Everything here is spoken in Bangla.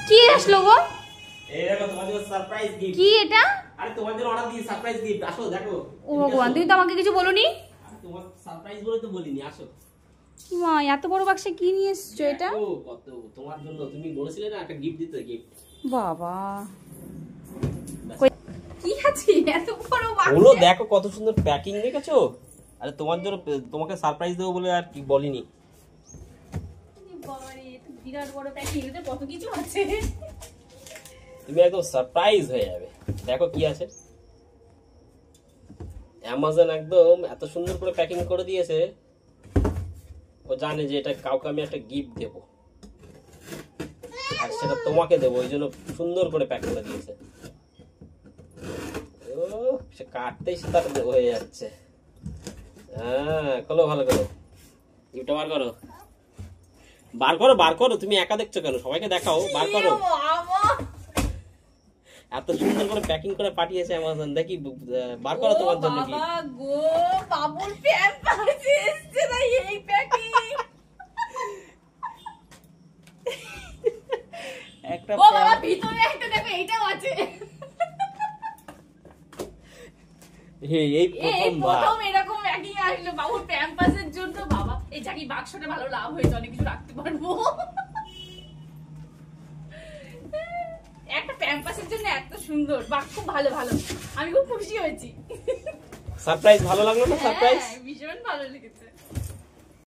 কি আসলো গো? এই দেখো তোমার জন্য সারপ্রাইজ গিফট। কি এটা? আরে তোমার জন্য অর্ডার দিয়ে সারপ্রাইজ গিফট। আসো দেখো। ও ভগবান, তুমি তো আমাকে কিছু বলোনি। আরে তোমার সারপ্রাইজ বলে তো বলিনি, আসো। কি মা, এত বড় বাক্সে কি নিয়ে এসছো এটা? ও কত তোমার জন্য, তুমি বলেছিলে না একটা গিফট দিতে, গিফট। বাবা কি আছে এত বড় বাক্সে? ওলো দেখো কত সুন্দর প্যাকিং দেখেছো। আরে তোমার জন্য, তোমাকে সারপ্রাইজ দেবো বলে আর কি বলিনি। বাবা রে, এত বিরাট বড় প্যাকিং, এতে কত কিছু আছে। তুমি একদম সারপ্রাইজ হয়ে যাবে। দেখো কি আছে। অ্যামাজন একদম এত সুন্দর করে প্যাকিং করে দিয়েছে। ও জানে যে এটা কাউকে আমি একটা গিফট দেবো, আর সেটা তোমাকে দেবো, ওই জন্য সুন্দর করে প্যাক করে দিয়েছে। ও সে কাটতেই সে তার হয়ে যাচ্ছে। হ্যাঁ খোলো, ভালো করো, গিফটটা বার করো, বার করো, বার করো। তুমি একা দেখছো কেন? সবাইকে দেখাও, বার করো। এত সুন্দর করে প্যাকিং করে পাঠিয়েছে অ্যামাজন, দেখি বার করো তোমার জন্য কি। বাবা গো, বাবুল প্যাম্পার্স এসেছে না এই প্যাকিং। একটা ও বাবা, ভিতরে একটা দেখো, এইটাও আছে। এই প্রথম এরকম প্যাকিং আসলো বাবুল প্যাম্পার্সের জন্য। বাবা এই জাকি বাক্সটা ভালো লাভ হয়েছে, অনেক কিছু রাখতে পারবো। একটা প্যাম্পাসের জন্য এত সুন্দর বাক্স, খুব ভালো ভালো, আমি খুব খুশি হয়েছি। সারপ্রাইজ ভালো লাগলো না? সারপ্রাইজ ভীষণ ভালো লেগেছে।